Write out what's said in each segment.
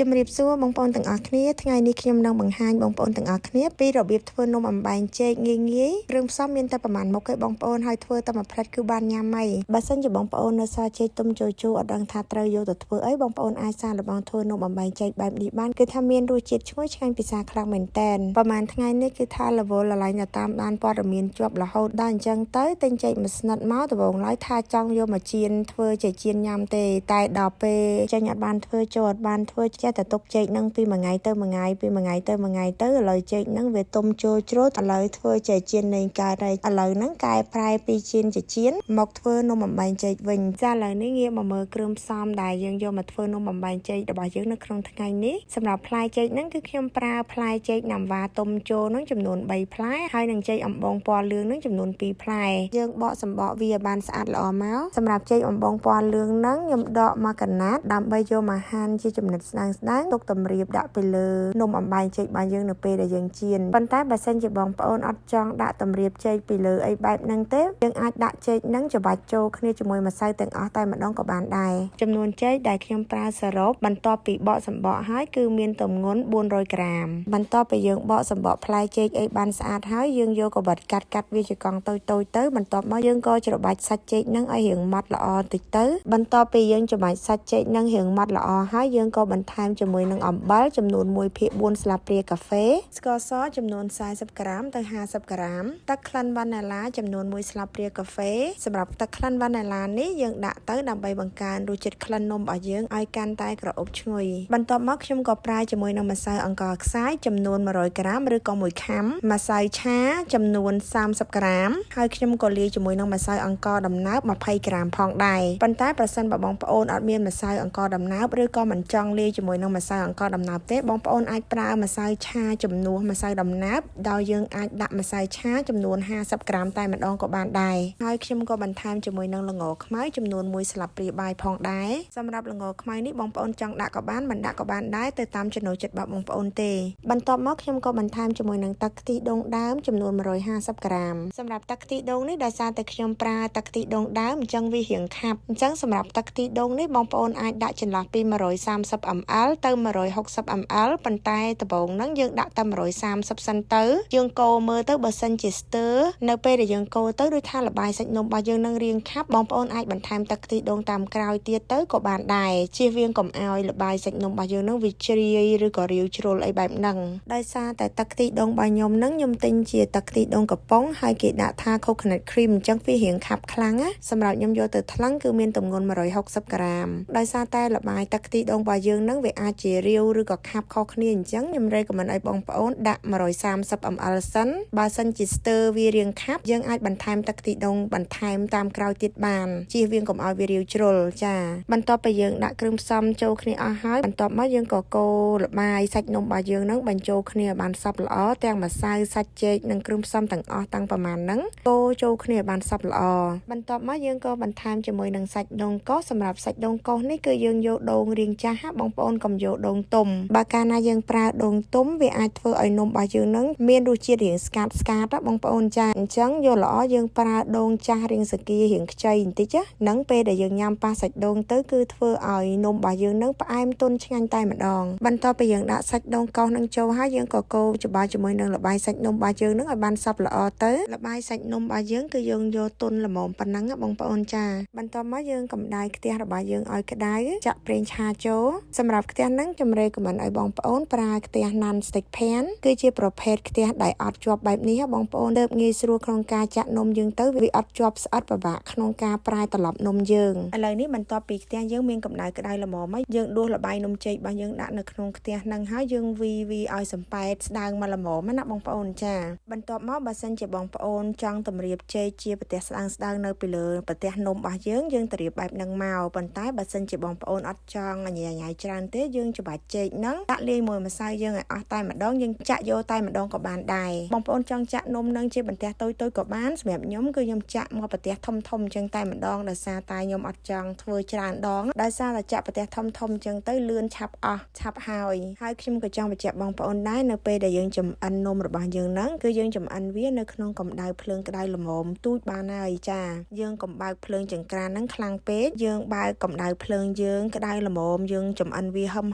ជំរាបសួរបងប្អូនទាំងអស់គ្នាថ្ងៃនេះខ្ញុំនឹងបង្ហាញបងប្អូនទាំងអស់គ្នាពីរបៀបធ្វើនំអំបែងចេកងាយគ្រឿងផ្សំមានតែប្រហែលមុខឯងបងប្អូនហើយធ្វើតែមួយផ្លែតគឺបានញ៉ាំហើយបើសិនជាបងប្អូននៅសល់ចេកទុំជោជូអត់ដឹងថាត្រូវយកទៅធ្វើអីបងប្អូនអាចសាកល្បងធ្វើនំអំបែងចេកបែបនេះបានគឺថាមានរសជាតិឈ្ងុយឆ្ងាញ់ពិសាខ្លាំងមែនតែនប្រហែលថ្ងៃនេះគឺថារវល់ละលៃនៅតាមដានព័ត៌មានជាប់រហូតដល់អញ្ចឹងទៅទិញចេកមួយស្និតមកដំបូងឡើយថាចង់យកមកចៀនធ្វើចេកចៀនញ៉ាំទេតែដល់ពេលចេញអត់បានធ្វើចូលអត់បានធ្វើចេះតែទុកចេកនឹងពីមួយថ្ងៃទៅមួយថ្ងៃពីមួយថ្ងៃទៅមួយថ្ងៃទៅឥឡូវចេកនឹងវាទុំចូលជ្រូតឥឡូវធ្វើចេកចៀននៃកើតហើយឥឡូវហ្នឹងកែប្រែពីចៀនចេកចៀនមកធ្វើនំអំបែងចេកវិញចាឥឡូវនេះងាកមកមើលគ្រឿងផ្សំដែលយើងយកមកធ្វើនំអំបែងចេករបស់យើងនៅក្នុងថ្ងៃនេះសម្រាប់ផ្លែចេកហ្នឹងគឺខ្ញុំប្រើផ្លែចេកណាំវ៉ាទុំចូលនឹងចំនួន3ផ្លែហើយនឹងចេកអំបងពណ៌លឿងនឹងចំនួន2ផ្លែយើងបកសម្បកវាបានស្អាតល្អមកសម្រាប់ចេកអំបងពណ៌លឿងហ្នឹងខ្ញុំដកមកកណាត់ដើម្បីយកមកហាន់ជាចំណិតស្ដើងទុកតម្រៀបដាក់ទៅលើនំអំបែងចេករបស់យើងនៅពេលដែលយើងចៀនប៉ុន្តែបើសិនជាបងប្អូនអត់ចង់ដាក់តម្រៀបចេកពីលើអីបែបហ្នឹងទេយើងអាចដាក់ចេកហ្នឹងច្របាច់ចូលគ្នាជាមួយម្សៅទាំងអស់តែម្ដងក៏បានដែរចំនួនចេកដែលខ្ញុំប្រើសរុបបន្ទាប់ពីបកសម្បកហើយគឺមានទម្ងន់400ក្រាមបន្ទាប់ពីយើងបកសម្បកផ្លែចេកអីបានស្អាតហើយយើងយកកបិតកាត់វាជាកង់តូចទៅបន្ទាប់មកយើងក៏ច្របាច់សាច់ចេកហ្នឹងឲ្យរាងម៉ដ្ឋល្អតិចទៅបន្ទាប់ពីយើងច្របាច់សាច់ចេកហ្នឹងរាងម៉ដ្ឋល្អហើយយើងក៏បន្ថែមជាមួយនឹងអំបិលចំនួន1/4ស្លាបព្រាកាហ្វេស្ករសចំនួន40ក្រាមទៅ50ក្រាមទឹកក្លិនវ៉ានីឡាចំនួន1ស្លាបព្រាកាហ្វេសម្រាប់ទឹកក្លិនវ៉ានីឡានេះយើងដាក់ទៅដើម្បីបង្កើនរសជាតិក្លិននំរបស់យើងឲ្យកាន់តែក្រអូបឈ្ងុយបន្ទាប់មកខ្ញុំក៏ប្រើជាមួយនឹងម្សៅអង្ករខ្សាយចំនួន100ក្រាមឬក៏1ខាំម្សៅឆាចំនួន30ក្រាមហើយខ្ញុំក៏លាយជាមួយនឹងម្សៅអង្ករដំណើប20ក្រាមផងដែរប៉ុន្តែប្រសិនបើបងប្អូនអត់មានម្សៅអង្ករដំណើបឬក៏មិនចង់លាយជាមួយនឹងម្សៅអង្ករដំណើបទេបងប្អូនអាចប្រើម្សៅឆាចំនួនម្សៅដំណើបដោយយើងអាចដាក់ម្សៅឆាចំនួន50ក្រាមតែម្ដងក៏បានដែរហើយខ្ញុំក៏បន្ថែមជាមួយនឹងល្ងខ្មៅចំនួន1ស្លាបព្រាបាយផងដែរសម្រាប់ល្ងខ្មៅនេះបងប្អូនចង់ដាក់ក៏បានមិនដាក់ក៏បានដែរទៅតាមចំណូលចិត្តរបស់បងប្អូនទេបន្ទាប់មកខ្ញុំក៏បន្ថែមជាមួយនឹងទឹកខ្ទិះដូងដើមចំនួន150ក្រាមសម្រាប់ទឹកខ្ទិះដូងនេះដោយសារតែខ្ញុំប្រើទឹកខ្ទិះដូងដើមអញ្ចឹងវារាងខាប់អញ្ចឹងសម្រាប់ទឹកខ្ទិះដូងនេះបងប្អូនអាចដាក់ចន្លោះពី130 ml ទៅ160 ml ប៉ុន្តែដំបូងហ្នឹងយើងដាក់តែ130សិនទៅយើងកូរមើលទៅបើសិនជាស្ទើរនៅពេលដែលយើងកូរទៅដូចថាល្បាយសាច់នំរបស់យើងនឹងរាងខាប់បងប្អូនអាចបន្ថែមទឹកខ្ទិះដូងតាមក្រោយទៀតទៅក៏បានដែរជៀសវាងកុំឲ្យល្បាយសាច់នំរបស់យើងនឹងវាជ្រាយឬក៏រាវជ្រុលអីបែបហ្នឹងដោយសារតែទឹកខ្ទិះដូងរបស់ខ្ញុំនឹងខ្ញុំទិញជាទឹកខ្ទិះដូងកំប៉ុងហើយគេដាក់ថា coconut cream អញ្ចឹងវារាងខាប់ខ្លាំងណាសម្រាប់ខ្ញុំយកទៅថ្លឹងគឺមានទម្ងន់160ក្រាមដោយសារតែល្បាយទឹកខ្ទិះដូងរបស់យើងនឹងវាអាចជារាវឬក៏ខាប់ខុសគ្នាអញ្ចឹងខ្ញុំrecommendឲ្យបងប្អូនដាក់130 ml សិនបើសិនជាស្ទើរវារាងខាប់យើងអាចបន្ថែមទឹកខ្ទិះដូងបន្ថែមតាមក្រោយទៀតបានជៀសវាងកុំឲ្យវារាវជ្រុលចាបន្ទាប់ពីយើងដាក់គ្រឿងផ្សំចូលគ្នាអស់ហើយបន្ទាប់មកយើងក៏កូរល្បាយសាច់នំរបស់យើងនឹងបញ្ចូលគ្នាបានសព្វល្អទាំងម្សៅសាច់ចេកនិងគ្រឿងផ្សំទាំងអស់តាំងប្រមាណហ្នឹងកូរចូលគ្នាបានសព្វល្អបន្ទាប់មកយើងក៏បន្ថែមជាមួយនឹងសាច់ដូងកោសសម្រាប់សាច់ដូងកោសនេះគឺយើងយកដូងរាងចាស់បងប្អូនកុំយកដូងទុំបើកាលណាយើងប្រើដូងទុំវាអាចធ្វើឲ្យនំរបស់យើងនឹងមានរសជាតិរាងស្កាតបងប្អូនចាអញ្ចឹងយកល្អយើងប្រើដូងចាស់រាងសគារាងខ្ចីបន្តិចហ្នឹងពេលដែលយើងញ៉ាំប៉ះសាច់ដូងទៅគឺធ្វើឲ្យនំរបស់យើងនឹងផ្អែមទន់ឆ្ងាញ់តែម្ដងបន្ទាប់ពីយើងដាក់សាច់ដូងកោសនឹងចូលហើយយើងក៏កូរច្របល់ជាមួយនឹងល្បាយសាច់នំរបស់យើងនឹងឲ្យបានសព្វល្អទៅល្បាយសាច់នំរបស់យើងគឺយើងយកទន់ល្មមប៉ុណ្ណឹងបងប្អូនចាបន្ទាប់មកយើងកម្ដៅខ្ទះរបស់យើងឲ្យក្ដៅចាក់ប្រេងឆាចូលសម្រាប់ខ្ទះហ្នឹងខ្ញុំrecommendឲ្យបងប្អូនប្រើខ្ទះ non stick pan គឺជាប្រភេទខ្ទះដែលអត់ជាប់បែបនេះបងប្អូនទើបងាយស្រួលក្នុងការចាក់នំយើងទៅវាអត់ជាប់ស្អិតពិបាកក្នុងការប្រែត្រឡប់នំយើងឥឡូវនេះបន្ទាប់ពីខ្ទះយើងមានកម្ដៅក្ដៅល្មមហើយយើងដួសល្បាយនំចេករបស់យើងដាក់នៅក្នុងខ្ទះហ្នឹងហើយយើងវីឲ្យសំប៉ែតស្ដើងមកល្មមណាបងប្អូនចាបន្ទាប់មកបើសិនជាបងប្អូនចង់តម្រៀបចេកជាប្រទេសស្ដើងនៅពីលើប្រទេសនំរបស់យើងតម្រៀបបែបហ្នឹងមកប៉ុន្តែបើសិនជាបងប្អូនអត់ចង់ញ៉ៃច្រើនទេយើងច្របាច់ចេកហ្នឹងដាក់លាយមួយម្សៅយើងឲ្យអស់តែម្ដងយើងចាក់យកតែម្ដងក៏បានដែរបងប្អូនចង់ចាក់នំហ្នឹងជាបន្ទះតូចក៏បានសម្រាប់ខ្ញុំគឺខ្ញុំចាក់មកប្រទេសធំអញ្ចឹងតែម្ដងដោយសារតែខ្ញុំអត់ចង់ធ្វើច្រើនដងដោយសារតែចាក់ប្រទេសធំអញ្ចឹងទៅលឿនឆាប់អស់ឆាប់ហើយខ្ញុំក៏ចង់បញ្ជាក់បងប្អូនដែរនៅពេលដែលយើងចម្អិននំរបស់យើងហ្នឹងគឺយើងចម្អិនវានៅក្នុងកម្ដៅភ្លើងក្ដៅល្មមទូចបានហើយចាយើងកុំបើកភ្លើងចង្ក្រានហ្នឹងខ្លាំងពេកយើងបើកកម្ដៅភ្លើងយើងក្ដៅល្មមយើងចម្អិនវា ហឹម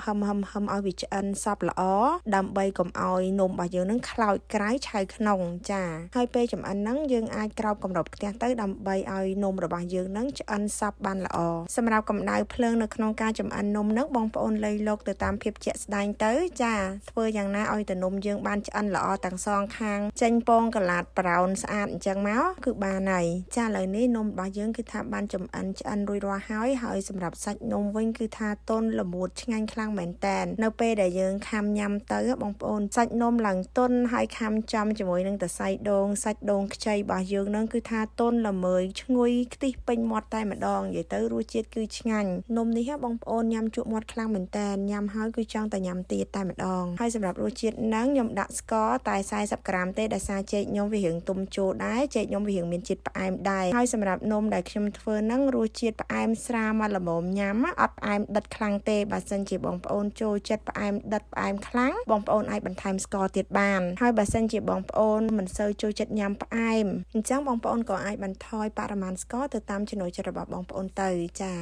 ឲ្យវាឆ្អិនសព្វល្អដើម្បីកុំឲ្យនំរបស់យើងនឹងខ្លោចក្រៅឆៅក្នុងចាហើយពេលចម្អិនហ្នឹងយើងអាចក្រោបកម្របខ្ទះទៅដើម្បីឲ្យនំរបស់យើងនឹងឆ្អិនសព្វបានល្អសម្រាប់កម្ដៅភ្លើងនៅក្នុងការចម្អិននំនឹងបងប្អូនលៃលកទៅតាមភាពជាក់ស្ដែងទៅចាធ្វើយ៉ាងណាឲ្យតែនំយើងបានឆ្អិនល្អទាំងសងខាងចេញពងកលាតប្រោនស្អាតអញ្ចឹងមកគឺបានហើយចាឥឡូវនេះនំរបស់យើងគឺថាបានចម្អិនឆ្អិនរួចរាល់ហើយសម្រាប់សាច់នំវិញគឺថាទន់ល្មួតឆ្ងាញ់ខ្លាំងមែនតែននៅពេលដែលយើងខាំញ៉ាំទៅបងប្អូនសាច់នំឡើងទន់ហើយខាំចំជាមួយនឹងតសៃដូងសាច់ដូងខ្ចីរបស់យើងនឹងគឺថាទន់ល្មើយឈ្ងុយខ្ទិះពេញមាត់តែម្ដងនិយាយទៅរសជាតិគឺឆ្ងាញ់នំនេះបងប្អូនញ៉ាំជក់មាត់ខ្លាំងមែនតែនញ៉ាំហើយគឺចង់តែញ៉ាំទៀតតែម្ដងហើយសម្រាប់រសជាតិហ្នឹងខ្ញុំដាក់ស្ករតែ40ក្រាមទេដោយសារចេកខ្ញុំវារៀងទុំជោដែរចេកខ្ញុំវារៀងមានជាតិផ្អែមដែរហើយសម្រាប់នំដែលខ្ញុំធ្វើហ្នឹងរសជាតិផ្អែមស្រាលមកល្មមញ៉ាំអត់ផ្អែមដិតខ្លាំងទេបើសិនជាបងប្អូនចូលចិត្តផ្អែមដិតផ្អែមខ្លាំងបងប្អូនអាចបន្ថែមស្ករទៀតបានហើយបើសិនជាបងប្អូនមិនសូវចូលចិត្តញ៉ាំផ្អែមអញ្ចឹងបងប្អូនក៏អាចបន្ថយបរិមាណស្ករទៅតាមចំណូលចិត្តរបស់បងប្អូនទៅចា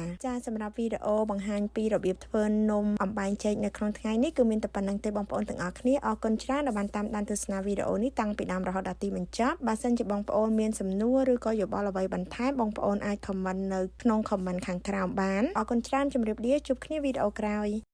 សម្រាប់វីដេអូបង្ហាញពីរបៀបធ្វើនំអំបែងចេកនៅក្នុងថ្ងៃនេះគឺមានតែប៉ុណ្្នឹងទេបងប្អូនទាំងអស់គ្នាអរគុណច្រើនដែលបានតាមដានទស្សនាវីដេអូនេះតាំងពីដើមរហូតដល់ទីបញ្ចប់បើសិនជាបងប្អូនមានសំណួរឬក៏យោបល់អ្វីបន្ថែមបងប្អូនអាចខមមិននៅក្នុងខមមិនខាងក្រោមបានអរគុណច្រើនជម្រាបលាជួបគ្នាវីដេអូក្រោយ